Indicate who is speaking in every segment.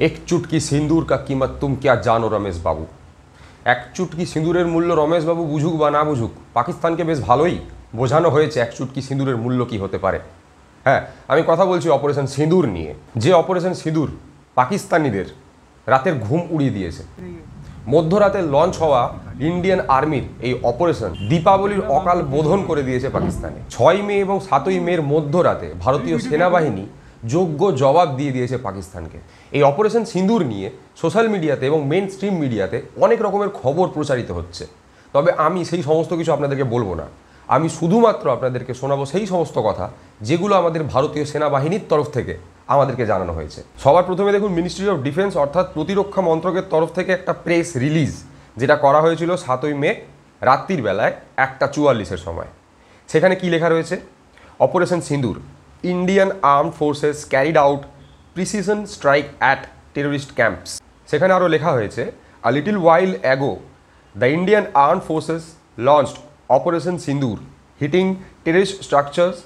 Speaker 1: এক চুটকি সিন্দুর কা কিমত তুম ক্যা জানো রমেশ বাবু। এক চুটকি সিঁদুরের মূল্য রমেশবাবু বুঝুক বা না বুঝুক, পাকিস্তানকে বেশ ভালোই বোঝানো হয়েছে এক চুটকি সিঁদুরের মূল্য কি হতে পারে। হ্যাঁ, আমি কথা বলছি অপারেশন সিঁদুর নিয়ে। যে অপারেশন সিঁদুর পাকিস্তানিদের রাতের ঘুম উড়িয়ে দিয়েছে। মধ্যরাতে লঞ্চ হওয়া ইন্ডিয়ান আর্মির এই অপারেশন দীপাবলির অকাল বোধন করে দিয়েছে পাকিস্তানে। 6 মে এবং 7ই মের মধ্যরাতে ভারতীয় সেনাবাহিনী যোগ্য জবাব দিয়ে দিয়েছে পাকিস্তানকে। এই অপারেশন সিঁদুর নিয়ে সোশ্যাল মিডিয়াতে এবং মেন স্ট্রিম মিডিয়াতে অনেক রকমের খবর প্রচারিত হচ্ছে, তবে আমি সেই সমস্ত কিছু আপনাদেরকে বলবো না। আমি শুধুমাত্র আপনাদেরকে শোনাবো সেই সমস্ত কথা যেগুলো আমাদের ভারতীয় সেনাবাহিনীর তরফ থেকে আমাদেরকে জানানো হয়েছে। সবার প্রথমে দেখুন, মিনিস্ট্রি অফ ডিফেন্স অর্থাৎ প্রতিরক্ষা মন্ত্রকের তরফ থেকে একটা প্রেস রিলিজ যেটা করা হয়েছিল 7ই মে রাত্রির বেলায় 1:44-এর সময়। সেখানে কি লেখা রয়েছে? Operation Sindoor, Indian armed forces carried out precision strike at terrorist camps. সেখানে আরও লেখা হয়েছে, a little while ago the Indian armed forces launched operation Sindoor hitting terrorist structures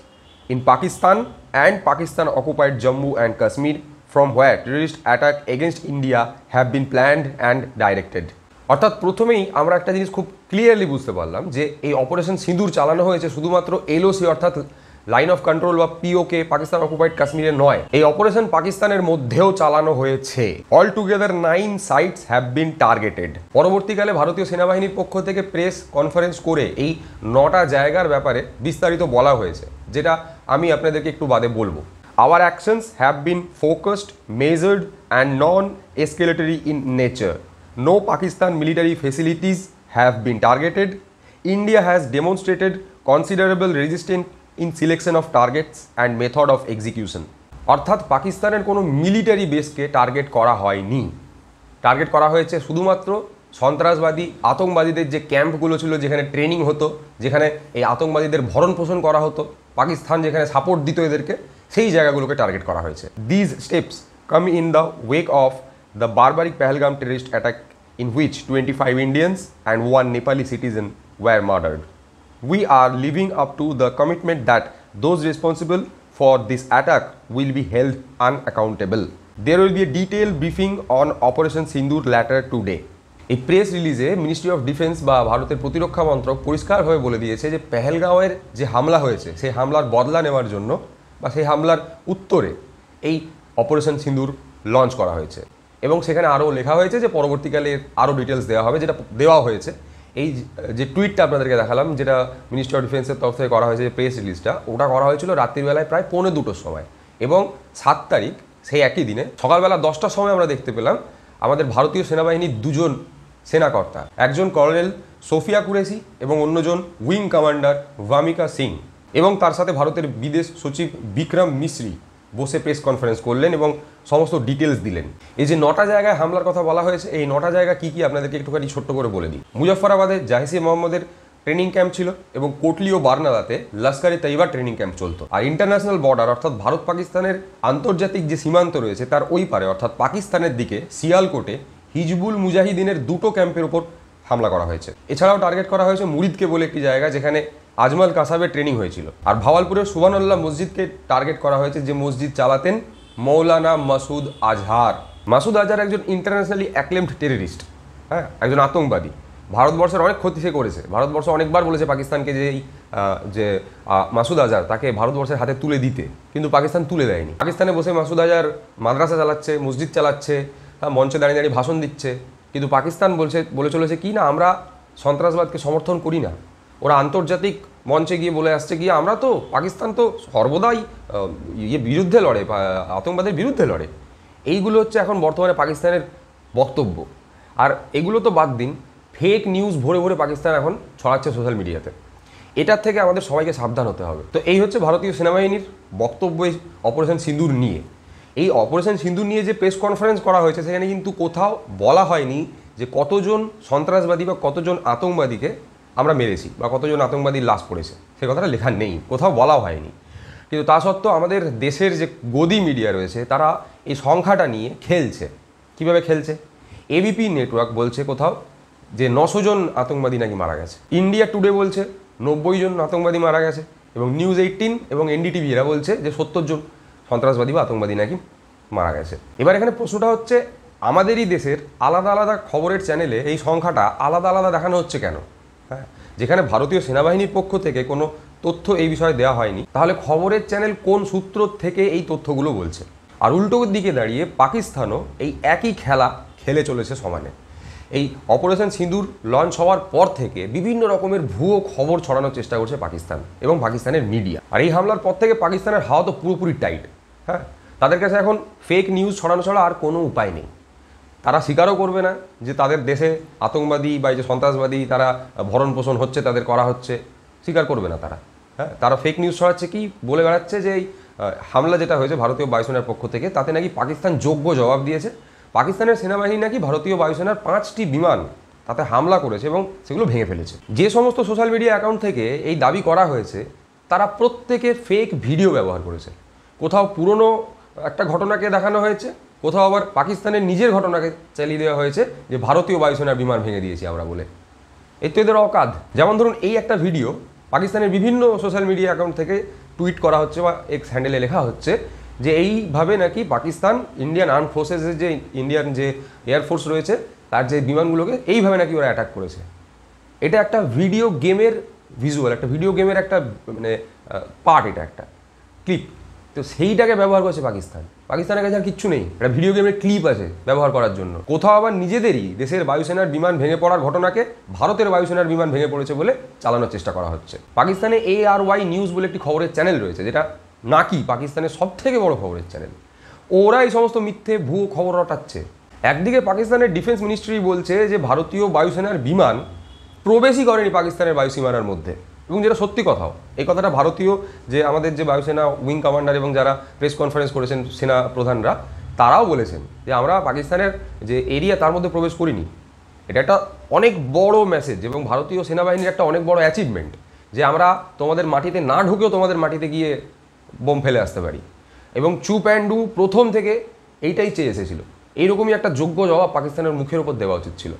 Speaker 1: in Pakistan and Pakistan occupied Jammu and Kashmir from where terrorist attack against India have been planned and directed. অর্থাৎ প্রথমেই আমরা একটা জিনিস খুব clearly বুঝতে পারলাম যে এই অপারেশন সিঁদুর চালানো হয়েছে শুধুমাত্র এলওসি অর্থাৎ লাইন অফ কন্ট্রোল বা পিওকে পাকিস্তান অকুপাইড কাশ্মীরে নয়, এই অপারেশন পাকিস্তানের মধ্যেও চালানো হয়েছে। All together 9 sites have been targeted. পরবর্তীকালে ভারতীয় সেনাবাহিনীর পক্ষ থেকে প্রেস কনফারেন্স করে এই 9টা জায়গার ব্যাপারে বিস্তারিত বলা হয়েছে, যেটা আমি আপনাদেরকে একটু বাদে বলবো। Our actions have been focused, measured and non-escalatory in nature. No Pakistan military facilities have been targeted. India has demonstrated considerable resistance in selection of targets and method of execution. অর্থাৎ পাকিস্তানের কোনো মিলিটারি বেসকে টার্গেট করা হয়নি। Target করা হয়েছে শুধুমাত্র সন্ত্রাসবাদী আতঙ্কবাদীদের যে ক্যাম্পগুলো ছিল, যেখানে ট্রেনিং হতো, যেখানে এই আতঙ্কবাদীদের ভরণ পোষণ করা হতো, পাকিস্তান যেখানে সাপোর্ট দিত এদেরকে, সেই জায়গাগুলোকে টার্গেট করা হয়েছে। These steps come in the wake of the barbaric Pahalgam terrorist attack in which 25 Indians and 1 Nepali citizen were murdered. We are living up to the commitment that those responsible for this attack will be held unaccountable. There will be a detailed briefing on Operation Sindoor later today. এই press রিলিজে ministry of defence বা ভারতের প্রতিরক্ষা মন্ত্রক পরিষ্কারভাবে বলে দিয়েছে যে পেহেলগাঁওয়ের যে হামলা হয়েছে সেই হামলার বদলা নেওয়ার জন্য বা সেই হামলার উত্তরে এই অপারেশন সিঁদুর লঞ্চ করা হয়েছে। এবং সেখানে আরও লেখা হয়েছে যে পরবর্তীকালে আরও ডিটেলস দেওয়া হবে, যেটা দেওয়া হয়েছে। এই যে টুইটটা আপনাদেরকে দেখালাম, যেটা মিনিস্ট্রি অফ ডিফেন্সের তরফ থেকে করা হয়েছে, যে প্রেস রিলিজটা, ওটা করা হয়েছিল রাত্রিবেলায় প্রায় 2:45-র সময়। এবং 7 তারিখ সেই একই দিনে সকালবেলা 10টার সময় আমরা দেখতে পেলাম আমাদের ভারতীয় সেনাবাহিনীর 2জন সেনাকর্তা, একজন কর্নেল সোফিয়া কুরেশি এবং অন্যজন উইং কমান্ডার ভামিকা সিং, এবং তার সাথে ভারতের বিদেশ সচিব বিক্রম মিশ্রি বসে প্রেস কনফারেন্স করলেন এবং সমস্ত ডিটেলস দিলেন। এই যে 9টা জায়গায় হামলার কথা বলা হয়েছে, এই 9টা জায়গা কী কী আপনাদেরকে একটুখানি ছোট্ট করে বলে দিই। মুজফফরাবাদে জাহিসে মোহাম্মদের ট্রেনিং ক্যাম্প ছিল এবং কোটলি ও বার্নালাতে লস্কর-ই তৈয়বা ট্রেনিং ক্যাম্প চলতো। আর ইন্টারন্যাশনাল বর্ডার অর্থাৎ ভারত পাকিস্তানের আন্তর্জাতিক যে সীমান্ত রয়েছে তার ওই পারে অর্থাৎ পাকিস্তানের দিকে সিয়ালকোটে হিজবুল মুজাহিদিনের 2টো ক্যাম্পের উপর হামলা করা হয়েছে। এছাড়াও টার্গেট করা হয়েছে মুরিদকে বলে একটি জায়গা, যেখানে আজমল কাসাবের ট্রেনিং হয়েছিল। আর ভাওয়ালপুরের সুবহানাল্লাহ মসজিদকে টার্গেট করা হয়েছে, যে মসজিদ চালাতেন মৌলানা মাসুদ আজহার। মাসুদ আজহার একজন ইন্টারন্যাশনালি অ্যাক্লেমড টেররিস্ট, হ্যাঁ, একজন আতঙ্কবাদী। ভারতবর্ষের অনেক ক্ষতি সে করেছে। ভারতবর্ষ অনেকবার বলেছে পাকিস্তানকে যে মাসুদ আজহার তাকে ভারতবর্ষের হাতে তুলে দিতে, কিন্তু পাকিস্তান তুলে দেয়নি। পাকিস্তানে বসে মাসুদ আজহার মাদ্রাসা চালাচ্ছে, মসজিদ চালাচ্ছে, মঞ্চে দাঁড়িয়ে দাঁড়িয়ে ভাষণ দিচ্ছে, কিন্তু পাকিস্তান বলে চলেছে কি না, আমরা সন্ত্রাসবাদকে সমর্থন করি না। ওরা আন্তর্জাতিক মঞ্চে গিয়ে বলে আসছে কি, আমরা তো পাকিস্তান তো সর্বদাই বিরুদ্ধে লড়ে, আতঙ্কবাদের বিরুদ্ধে লড়ে। এইগুলো হচ্ছে এখন বর্তমানে পাকিস্তানের বক্তব্য। আর এগুলো তো বাদ দিন, ফেক নিউজ ভরে ভরে পাকিস্তান এখন ছড়াচ্ছে সোশ্যাল মিডিয়াতে। এটার থেকে আমাদের সবাইকে সাবধান হতে হবে। তো এই হচ্ছে ভারতীয় সেনাবাহিনীর বক্তব্য অপারেশন সিঁদুর নিয়ে। এই অপারেশন সিঁদুর নিয়ে যে প্রেস কনফারেন্স করা হয়েছে, সেখানে কিন্তু কোথাও বলা হয়নি যে কতজন সন্ত্রাসবাদী বা কতজন আতঙ্কবাদীকে আমরা মেরেছি বা কতজন আতঙ্কবাদীর লাশ পড়েছে, সে কথাটা লেখা নেই, কোথাও বলা হয়নি। কিন্তু তা সত্ত্বেও আমাদের দেশের যে গদি মিডিয়া রয়েছে তারা এই সংখ্যাটা নিয়ে খেলছে। কিভাবে খেলছে? এবিপি নেটওয়ার্ক বলছে কোথাও যে 900 জন আতঙ্কবাদী নাকি মারা গেছে। ইন্ডিয়া টুডে বলছে 90 জন আতঙ্কবাদী মারা গেছে, এবং নিউজ 18 এবং এনডিটিভি এরা বলছে যে 70 জন সন্ত্রাসবাদী বা আতঙ্কবাদী নাকি মারা গেছে। এবার এখানে প্রশ্নটা হচ্ছে, আমাদেরই দেশের আলাদা আলাদা খবরের চ্যানেলে এই সংখ্যাটা আলাদা আলাদা দেখানো হচ্ছে কেন? হ্যাঁ, যেখানে ভারতীয় সেনাবাহিনীর পক্ষ থেকে কোনো তথ্য এই বিষয়ে দেওয়া হয়নি, তাহলে খবরের চ্যানেল কোন সূত্র থেকে এই তথ্যগুলো বলছে? আর উল্টো দিকে দাঁড়িয়ে পাকিস্তানও এই একই খেলা খেলে চলেছে সমানে। এই অপারেশন সিঁদুর লঞ্চ হওয়ার পর থেকে বিভিন্ন রকমের ভুয়ো খবর ছড়ানোর চেষ্টা করছে পাকিস্তান এবং পাকিস্তানের মিডিয়া। আর এই হামলার পর থেকে পাকিস্তানের হাওয়া তো পুরোপুরি টাইট। হ্যাঁ, তাদের কাছে এখন ফেক নিউজ ছড়ানো ছাড়া আর কোনো উপায় নেই। তারা স্বীকারও করবে না যে তাদের দেশে আতঙ্কবাদী বা যে সন্ত্রাসবাদী তারা ভরণ পোষণ হচ্ছে, তাদের করা হচ্ছে, স্বীকার করবে না তারা। হ্যাঁ, তারা ফেক নিউজ ছড়াচ্ছে, কি বলে বেড়াচ্ছে যে এই হামলা যেটা হয়েছে ভারতীয় বায়ুসেনার পক্ষ থেকে, তাতে নাকি পাকিস্তান যোগ্য জবাব দিয়েছে। পাকিস্তানের সেনাবাহিনী নাকি ভারতীয় বায়ুসেনার 5টি বিমান তাতে হামলা করেছে এবং সেগুলো ভেঙে ফেলেছে। যে সমস্ত সোশ্যাল মিডিয়া অ্যাকাউন্ট থেকে এই দাবি করা হয়েছে, তারা প্রত্যেকে ফেক ভিডিও ব্যবহার করেছে। কোথাও পুরনো একটা ঘটনাকে দেখানো হয়েছে, কোথাও আবার পাকিস্তানের নিজের ঘটনাকে চালিয়ে দেওয়া হয়েছে যে ভারতীয় বায়ুসেনার বিমান ভেঙে দিয়েছি আমরা বলে। এই তো এদের অকাদ। যেমন ধরুন, এই একটা ভিডিও পাকিস্তানের বিভিন্ন সোশ্যাল মিডিয়া অ্যাকাউন্ট থেকে টুইট করা হচ্ছে বা এক্স হ্যান্ডেলে লেখা হচ্ছে যে এইভাবে নাকি পাকিস্তান ইন্ডিয়ান আর্ম ফোর্সেসের যে ইন্ডিয়ান যে এয়ারফোর্স রয়েছে তার যে বিমানগুলোকে এইভাবে নাকি ওরা অ্যাটাক করেছে। এটা একটা ভিডিও গেমের ভিজুয়াল, একটা ভিডিও গেমের একটা মানে পার্ট, এটা একটা ক্লিপ। তো সেইটাকে ব্যবহার করছে পাকিস্তান। পাকিস্তানের কাছে আর কিচ্ছু নেই, একটা ভিডিও গেমের ক্লিপ আছে ব্যবহার করার জন্য। কোথাও আবার নিজেদেরই দেশের বায়ুসেনার বিমান ভেঙে পড়ার ঘটনাকে ভারতের বায়ুসেনার বিমান ভেঙে পড়েছে বলে চালানোর চেষ্টা করা হচ্ছে। পাকিস্তানে ARY নিউজ বলে একটি খবরের চ্যানেল রয়েছে, যেটা নাকি পাকিস্তানের সবথেকে বড় খবরের চ্যানেল। ওরা এই সমস্ত মিথ্যে ভুয়ো খবর রটাচ্ছে। একদিকে পাকিস্তানের ডিফেন্স মিনিস্ট্রি বলছে যে ভারতীয় বায়ুসেনার বিমান প্রবেশই করেনি পাকিস্তানের বায়ুসীমানার মধ্যে, এবং যেটা সত্যি কথাও। এই কথাটা ভারতীয় যে আমাদের যে বায়ুসেনা উইং কমান্ডার এবং যারা প্রেস কনফারেন্স করেছেন সেনা প্রধানরা, তারাও বলেছেন যে আমরা পাকিস্তানের যে এরিয়া তার মধ্যে প্রবেশ করিনি। এটা একটা অনেক বড় মেসেজ এবং ভারতীয় সেনাবাহিনীর একটা অনেক বড় অ্যাচিভমেন্ট যে আমরা তোমাদের মাটিতে না ঢুকেও তোমাদের মাটিতে গিয়ে বোম ফেলে আসতে পারি। এবং চুপ অ্যান্ড ডু প্রথম থেকে এইটাই চেয়ে এসেছিল। এইরকমই একটা যোগ্য জবাব পাকিস্তানের মুখের উপর দেওয়া উচিত ছিল।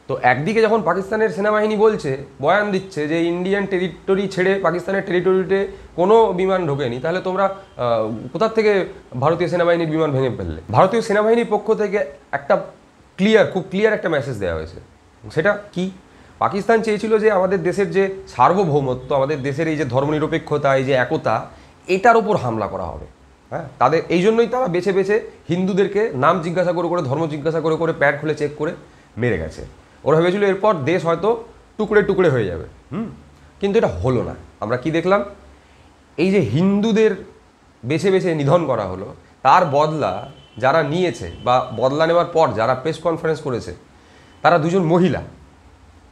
Speaker 1: তো একদিকে যখন পাকিস্তানের সেনাবাহিনী বলছে, বয়ান দিচ্ছে যে ইন্ডিয়ান টেরিটরি ছেড়ে পাকিস্তানের টেরিটরিতে কোনো বিমান ঢোকেনি, তাহলে তোমরা কোথার থেকে ভারতীয় সেনাবাহিনীর বিমান ভেঙে ফেললে? ভারতীয় সেনাবাহিনীর পক্ষ থেকে একটা খুব ক্লিয়ার একটা মেসেজ দেওয়া হয়েছে। সেটা কি? পাকিস্তান চেয়েছিল যে আমাদের দেশের যে সার্বভৌমত্ব, আমাদের দেশের এই যে ধর্মনিরপেক্ষতা, এই যে একতা, এটার উপর হামলা করা হবে। হ্যাঁ, তাদের এই জন্যই তারা বেছে বেছে হিন্দুদেরকে নাম জিজ্ঞাসা করে করে, ধর্ম জিজ্ঞাসা করে করে, প্যাড খুলে চেক করে মেরে গেছে। ওরা ভেবেছিল এরপর দেশ হয়তো টুকরে টুকরে হয়ে যাবে। কিন্তু এটা হলো না। আমরা কি দেখলাম? এই যে হিন্দুদের বেছে বেছে নিধন করা হলো, তার বদলা যারা নিয়েছে বা বদলা নেওয়ার পর যারা প্রেস কনফারেন্স করেছে, তারা দুজন মহিলা।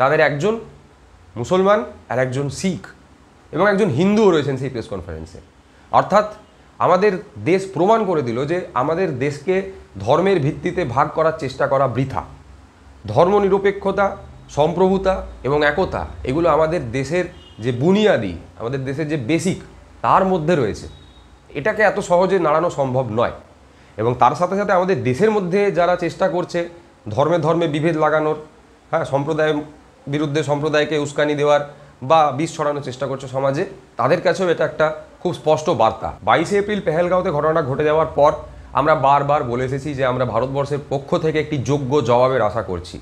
Speaker 1: তাদের একজন মুসলমান আর একজন শিখ এবং একজন হিন্দুও রয়েছেন সেই প্রেস কনফারেন্সে। অর্থাৎ আমাদের দেশ প্রমাণ করে দিল যে আমাদের দেশকে ধর্মের ভিত্তিতে ভাগ করার চেষ্টা করা বৃথা। ধর্মনিরপেক্ষতা, সম্প্রভুতা এবং একতা, এগুলো আমাদের দেশের যে বুনিয়াদি, আমাদের দেশের যে বেসিক, তার মধ্যে রয়েছে। এটাকে এত সহজে নাড়ানো সম্ভব নয়। এবং তার সাথে সাথে আমাদের দেশের মধ্যে যারা চেষ্টা করছে ধর্মে ধর্মে বিভেদ লাগানোর, হ্যাঁ, সম্প্রদায়ের বিরুদ্ধে সম্প্রদায়কে উস্কানি দেওয়ার বা বিষ ছড়ানোর চেষ্টা করছে সমাজে, তাদের কাছেও এটা একটা খুব স্পষ্ট বার্তা। 22 এপ্রিল পেহেলগাঁওতে ঘটনাটা ঘটে যাওয়ার পর আমরা বারবার বলে এসেছি যে আমরা ভারতবর্ষের পক্ষ থেকে একটি যোগ্য জবাবের আশা করছি।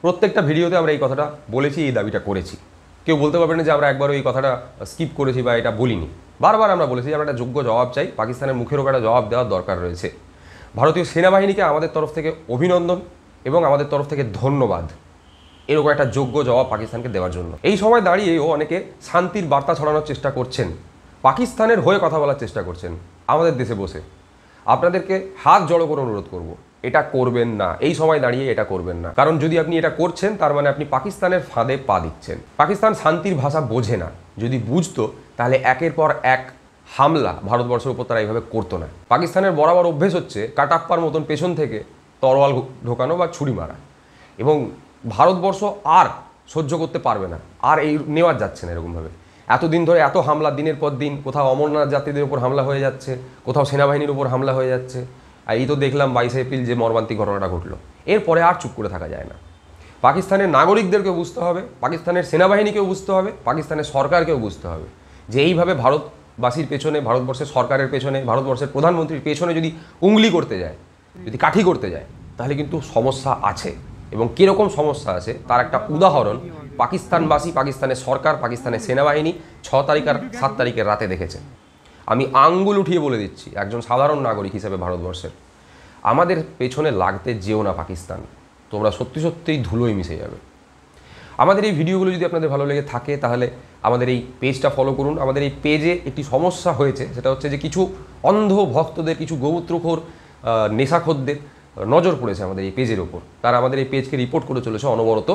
Speaker 1: প্রত্যেকটা ভিডিওতে আমরা এই কথাটা বলেছি, এই দাবিটা করেছি। কেউ বলতে পারবে না যে আমরা একবারও এই কথাটা স্কিপ করেছি বা এটা বলিনি। বারবার আমরা বলেছি যে আমরা একটা যোগ্য জবাব চাই, পাকিস্তানের মুখের ওপর একটা জবাব দেওয়ার দরকার রয়েছে। ভারতীয় সেনাবাহিনীকে আমাদের তরফ থেকে অভিনন্দন এবং আমাদের তরফ থেকে ধন্যবাদ এরকম একটা যোগ্য জবাব পাকিস্তানকে দেওয়ার জন্য। এই সময় দাঁড়িয়েও অনেকে শান্তির বার্তা ছড়ানোর চেষ্টা করছেন, পাকিস্তানের হয়ে কথা বলার চেষ্টা করছেন আমাদের দেশে বসে। আপনাদেরকে হাত জড়ো করে অনুরোধ করব, এটা করবেন না। এই সময় দাঁড়িয়ে এটা করবেন না, কারণ যদি আপনি এটা করছেন তার মানে আপনি পাকিস্তানের ফাঁদে পা দিচ্ছেন। পাকিস্তান শান্তির ভাষা বোঝে না। যদি বুঝতো তাহলে একের পর এক হামলা ভারতবর্ষের উপর তারা এইভাবে করতো না। পাকিস্তানের বরাবর অভ্যেস হচ্ছে কাটাপ্পার মতন পেছন থেকে তরোয়াল ঢোকানো বা ছুরি মারা, এবং ভারতবর্ষ আর সহ্য করতে পারবে না, আর এই নেওয়া যাচ্ছে না এরকমভাবে। এতদিন ধরে এত হামলা, দিনের পর দিন কোথাও অমরনাথ যাত্রীদের উপর হামলা হয়ে যাচ্ছে, কোথাও সেনাবাহিনীর উপর হামলা হয়ে যাচ্ছে। আর এই তো দেখলাম 22 এপ্রিল যে মর্মান্তিক ঘটনাটা ঘটলো, এরপরে আর চুপ করে থাকা যায় না। পাকিস্তানের নাগরিকদেরকেও বুঝতে হবে, পাকিস্তানের সেনাবাহিনীকেও বুঝতে হবে, পাকিস্তানের সরকারকেও বুঝতে হবে যে এইভাবে ভারত ভারতবাসীর পেছনে, ভারতবর্ষের সরকারের পেছনে, ভারতবর্ষের প্রধানমন্ত্রীর পেছনে যদি উংলি করতে যায়, যদি কাঠি করতে যায়, তাহলে কিন্তু সমস্যা আছে। এবং কীরকম সমস্যা আছে তার একটা উদাহরণ পাকিস্তানবাসী, পাকিস্তানের সরকার, পাকিস্তানের সেনাবাহিনী 6 তারিখ আর 7 তারিখের রাতে দেখেছে। আমি আঙ্গুল উঠিয়ে বলে দিচ্ছি, একজন সাধারণ নাগরিক হিসেবে ভারতবর্ষের, আমাদের পেছনে লাগতে যেও না পাকিস্তান, তোমরা সত্যি সত্যিই ধুলোয় মিশে যাবে। আমাদের এই ভিডিওগুলো যদি আপনাদের ভালো লেগে থাকে তাহলে আমাদের এই পেজটা ফলো করুন। আমাদের এই পেজে একটি সমস্যা হয়েছে, সেটা হচ্ছে যে কিছু অন্ধ ভক্তদের, কিছু গৌত্রখোর নেশাখোরদের নজর পড়েছে আমাদের এই পেজের ওপর। তারা আমাদের এই পেজকে রিপোর্ট করে চলেছে অনবরত।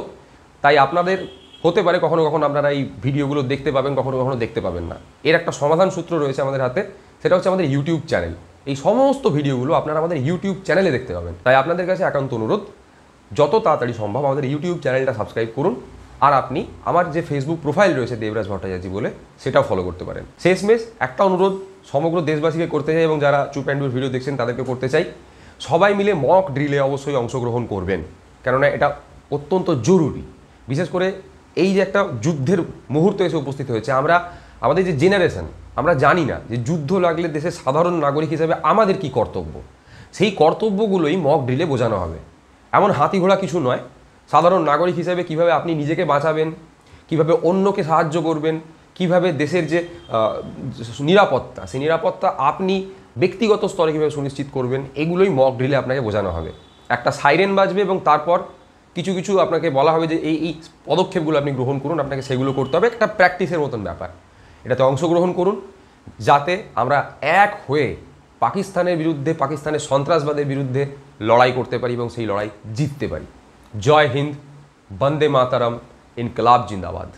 Speaker 1: তাই আপনাদের হতে পারে কখনো কখনো আপনারা এই ভিডিওগুলো দেখতে পাবেন, কখনো কখনো দেখতে পাবেন না। এর একটা সমাধান সূত্র রয়েছে আমাদের হাতে, সেটা হচ্ছে আমাদের ইউটিউব চ্যানেল। এই সমস্ত ভিডিওগুলো আপনারা আমাদের ইউটিউব চ্যানেলে দেখতে পাবেন। তাই আপনাদের কাছে একান্ত অনুরোধ, যত তাড়াতাড়ি সম্ভব আমাদের ইউটিউব চ্যানেলটা সাবস্ক্রাইব করুন। আর আপনি আমার যে ফেসবুক প্রোফাইল রয়েছে দেবরাজ ভট্টাচার্য বলে, সেটাও ফলো করতে পারেন। শেষমেশ একটা অনুরোধ সমগ্র দেশবাসীকে করতে চাই এবং যারা চুপ অ্যান্ড ডুর ভিডিও দেখছেন তাদেরকে করতে চাই, সবাই মিলে মক ড্রিলে অবশ্যই অংশগ্রহণ করবেন, কেননা এটা অত্যন্ত জরুরি। বিশেষ করে এই যে একটা যুদ্ধের মুহূর্ত এসে উপস্থিত হয়েছে, আমাদের যে জেনারেশন, আমরা জানি না যে যুদ্ধ লাগলে দেশের সাধারণ নাগরিক হিসেবে আমাদের কি কর্তব্য। সেই কর্তব্যগুলোই মক ড্রিলে বোঝানো হবে। এমন হাতি ঘোড়া কিছু নয়। সাধারণ নাগরিক হিসেবে কিভাবে আপনি নিজেকে বাঁচাবেন, কিভাবে অন্যকে সাহায্য করবেন, কিভাবে দেশের যে নিরাপত্তা, সেই নিরাপত্তা আপনি ব্যক্তিগত স্তরে কীভাবে সুনিশ্চিত করবেন, এগুলোই মক ড্রিলে আপনাকে বোঝানো হবে। একটা সাইরেন বাজবে এবং তারপর কিছু কিছু আপনাকে বলা হবে যে এই পদক্ষেপগুলো আপনি গ্রহণ করুন, আপনাকে সেগুলো করতে হবে। একটা প্র্যাকটিসের মতন ব্যাপার। এটাতে অংশগ্রহণ করুন, যাতে আমরা এক হয়ে পাকিস্তানের বিরুদ্ধে, পাকিস্তানের সন্ত্রাসবাদের বিরুদ্ধে লড়াই করতে পারি এবং সেই লড়াই জিততে পারি। জয় হিন্দ, বন্দে মাতারম, ইনকলাব জিন্দাবাদ।